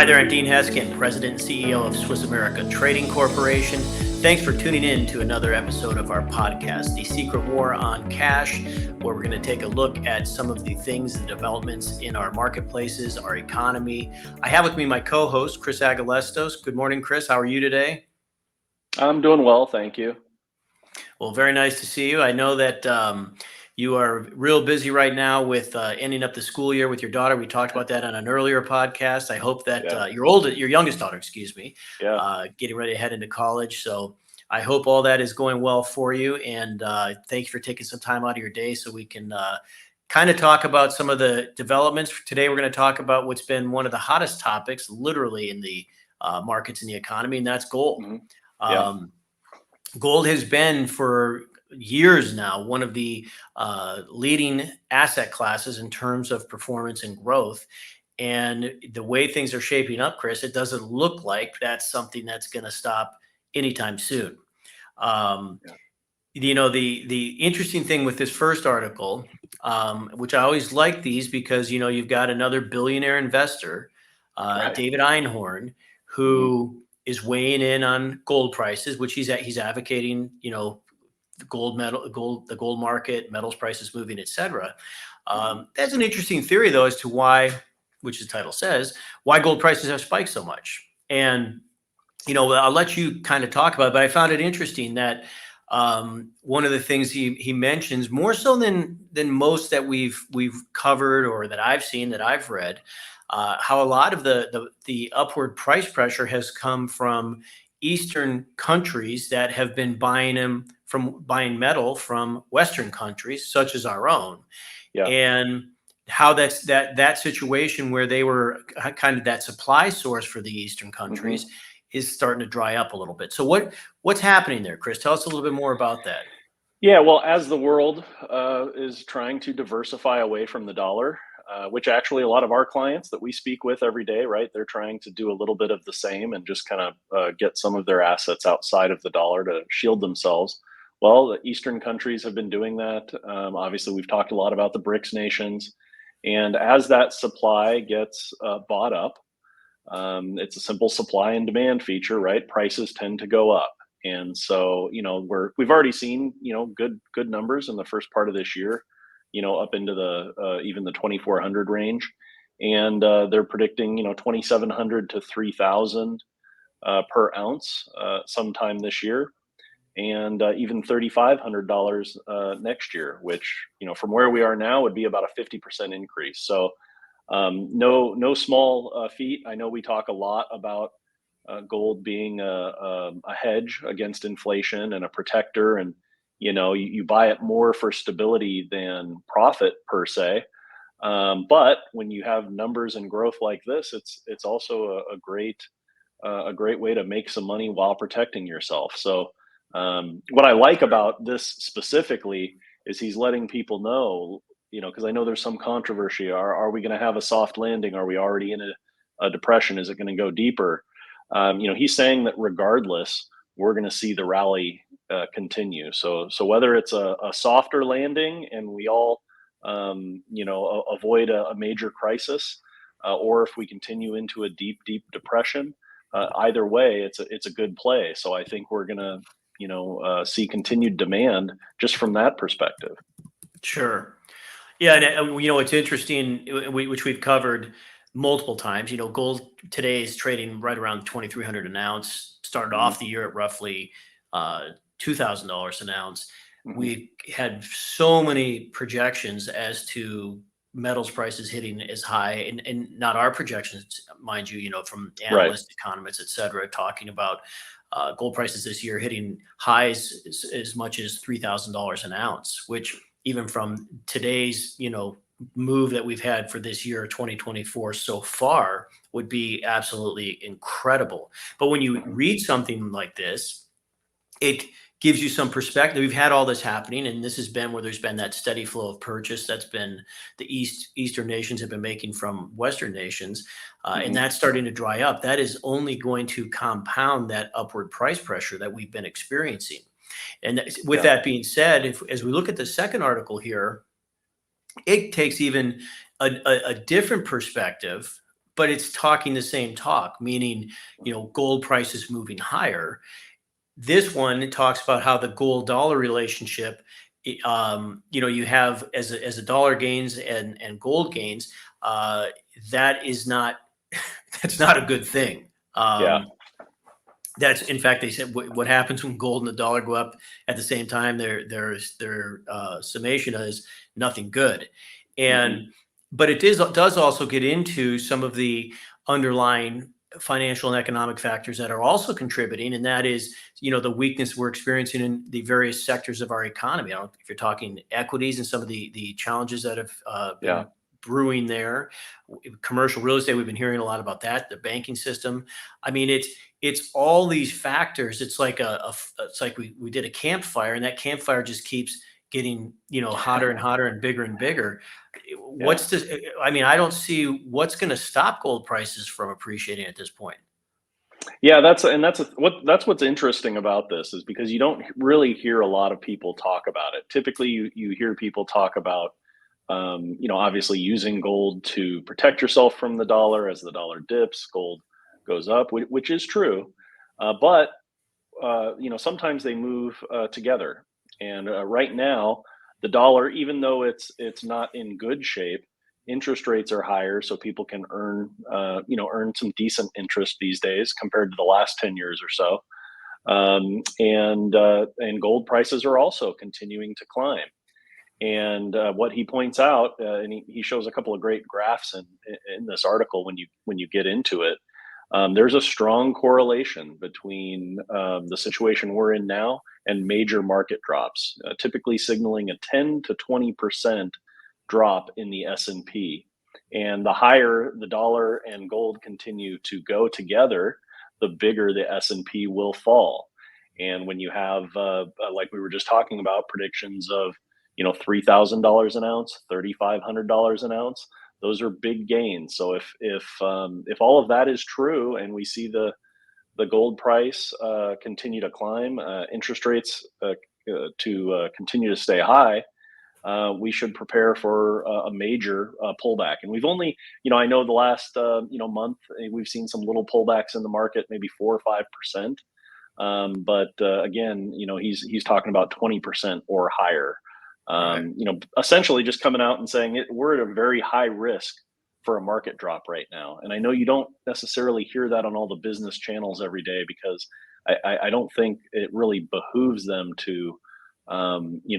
Hi there, I'm Dean Heskin, President and CEO of Swiss America Trading Corporation. Thanks for tuning in to another episode of our podcast, The Secret War on Cash, where we're going to take a look at some of the things and developments in our marketplaces, our economy. I have with me my co-host, Chris Agelastos. Good morning, Chris. How are you today? I'm doing well, thank you. Well, very nice to see you. I know that you are real busy right now with ending up the school year with your daughter. We talked about that on an earlier podcast. I hope that Yeah, your youngest daughter, yeah. getting ready to head into college. So I hope all that is going well for you. And thanks for taking some time out of your day so we can kind of talk about some of the developments. Today, we're going to talk about what's been one of the hottest topics, literally in the markets and the economy, and that's gold. hmm Yeah. Um, Gold has been for years now one of the leading asset classes in terms of performance and growth. And the way things are shaping up, Chris, it doesn't look like that's something that's going to stop anytime soon. Um, Yeah. the interesting thing with this first article, which I always like these because you've got another billionaire investor, Right. David Einhorn, hmm who is weighing in on gold prices, which he's advocating, the the gold market, metals prices moving, etc. hmm That's an interesting theory, though, as to why, which the title says, why gold prices have spiked so much. And I'll let you kind of talk about it, but I found it interesting that one of the things he mentions more so than most that we've covered or that I've seen, that I've read, how a lot of the upward price pressure has come from Eastern countries that have been buying metal from Western countries such as our own, Yeah. and how that situation where they were kind of that supply source for the Eastern hmm countries is starting to dry up a little bit. So what's happening there, Chris? Tell us a little bit more about that. Yeah. Well, as the world is trying to diversify away from the dollar, which actually a lot of our clients that we speak with every day, right, they're trying to do a little bit of the same and just kind of get some of their assets outside of the dollar to shield themselves. Well, the Eastern countries have been doing that. Obviously, we've talked a lot about the BRICS nations. And as that supply gets bought up, it's a simple supply and demand feature, right? Prices tend to go up. And so, we've already seen, good numbers in the first part of this year, up into the even the 2400 range. And they're predicting, 2700 to 3000 per ounce sometime this year, and even $3,500 next year, which, from where we are now would be about a 50% increase. So no small feat. I know we talk a lot about gold being a hedge against inflation and a protector, and you buy it more for stability than profit per se. But when you have numbers and growth like this, it's also a great way to make some money while protecting yourself. So what I like about this specifically is he's letting people know, because I know there's some controversy. Are we going to have a soft landing? Are we already in a depression? Is it going to go deeper? He's saying that regardless, we're going to see the rally continue. So whether it's a softer landing and we all, avoid a major crisis, or if we continue into a deep depression, either way, it's a good play. So I think we're going to, see continued demand just from that perspective. Sure. Yeah, and it's interesting, which we've covered multiple times. Gold today is trading right around 2,300 an ounce. Started hmm off the year at roughly $2,000 an ounce. hmm We had so many projections as to metals prices hitting as high, and not our projections, mind you, from Right. analysts, economists, et cetera, talking about gold prices this year hitting highs as much as $3,000 an ounce, which even from today's, move that we've had for this year, 2024 so far, would be absolutely incredible. But when you hmm read something like this, it gives you some perspective. We've had all this happening, and this has been where there's been that steady flow of purchase that's been the Eastern nations have been making from Western nations, and hmm that's starting to dry up. That is only going to compound that upward price pressure that we've been experiencing. And with Yeah. that being said, as we look at the second article here, it takes even a different perspective but it's talking the same talk, meaning, gold prices moving higher. This one talks about how the gold dollar relationship, you have as a dollar gains and gold gains, that is not, that's not a good thing. Yeah. That's, in fact, they said what happens when gold and the dollar go up at the same time. Their summation is nothing good, Hmm. and but it does also get into some of the underlying financial and economic factors that are also contributing, and that is, the weakness we're experiencing in the various sectors of our economy. I don't know if you're talking equities and some of the challenges that have Yeah. been brewing there. Commercial real estate, we've been hearing a lot about that. The banking system. I mean, it's all these factors. It's like it's like we did a campfire, and that campfire just keeps getting, hotter and hotter and bigger. Yeah. What's this? I mean, I don't see what's going to stop gold prices from appreciating at this point. Yeah, that's what's interesting about this is because you don't really hear a lot of people talk about it. Typically, you hear people talk about, obviously using gold to protect yourself from the dollar. As the dollar dips, gold goes up, which is true. But sometimes they move together. And right now, the dollar, even though it's not in good shape, interest rates are higher, so people can earn some decent interest these days compared to the last 10 years or so. And gold prices are also continuing to climb. And what he points out, and he shows a couple of great graphs in this article when you get into it. There's a strong correlation between the situation we're in now and major market drops, typically signaling a 10 to 20% drop in the S&P. And the higher the dollar and gold continue to go together, the bigger the S&P will fall. And when you have, like we were just talking about, predictions of $3,000 an ounce, $3,500 an ounce, those are big gains. So if all of that is true, and we see the gold price continue to climb, interest rates to continue to stay high, we should prepare for a major pullback. And we've only, I know the last month we've seen some little pullbacks in the market, maybe 4 or 5%. But again, he's talking about 20% or higher. Right. Essentially just coming out and saying we're at a very high risk for a market drop right now. And I know you don't necessarily hear that on all the business channels every day because I don't think it really behooves them to,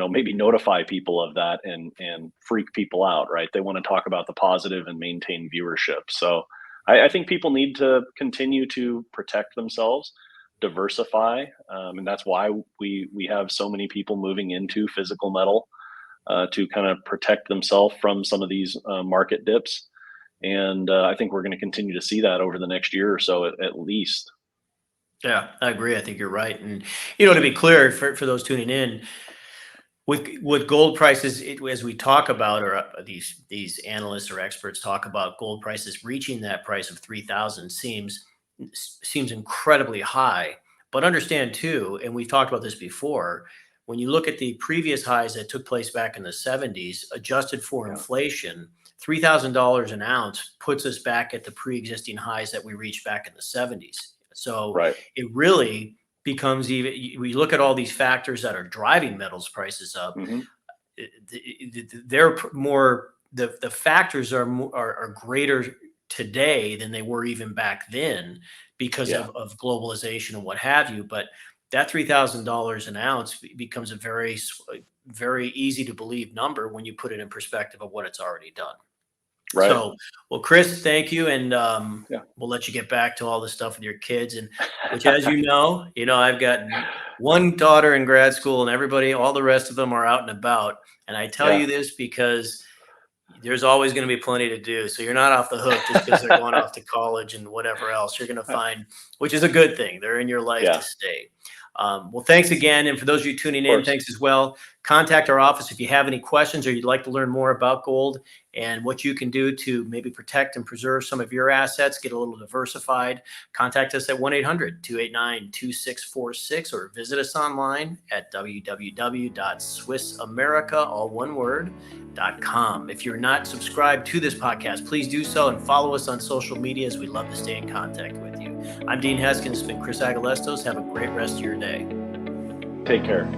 maybe notify people of that and freak people out, right? They want to talk about the positive and maintain viewership. So I think people need to continue to protect themselves, diversify, and that's why we have so many people moving into physical metal to kind of protect themselves from some of these market dips. And I think we're going to continue to see that over the next year or so, at least. Yeah, I agree. I think you're right. And, to be clear for those tuning in, with gold prices, as we talk about, or these analysts or experts talk about gold prices reaching that price of 3,000 seems incredibly high. But understand too, and we've talked about this before, when you look at the previous highs that took place back in the 70s, adjusted for Yeah. inflation, $3,000 an ounce puts us back at the pre-existing highs that we reached back in the 70s. So Right. it really becomes, even we look at all these factors that are driving metals prices up, Hmm. they're more, the factors are greater today than they were even back then because Yeah. of globalization and what have you. But that $3,000 an ounce becomes a very easy to believe number when you put it in perspective of what it's already done. Right. So, well, Chris, thank you, and Yeah. we'll let you get back to all the stuff with your kids. And which, as I've got one daughter in grad school, and everybody, all the rest of them are out and about. And I tell Yeah. you this because there's always going to be plenty to do. So you're not off the hook just because they're going off to college and whatever else. You're going to find, which is a good thing. They're in your life to Yeah. stay. Well, thanks again. And for those of you tuning in, thanks as well. Contact our office if you have any questions or you'd like to learn more about gold and what you can do to maybe protect and preserve some of your assets, get a little diversified. Contact us at 1-800-289-2646 or visit us online at www.swissamerica, all one word, .com. If you're not subscribed to this podcast, please do so and follow us on social media, as we love to stay in contact with you. I'm Dean Heskin. It's been Chris Agelastos. Have a great rest of your day. Take care.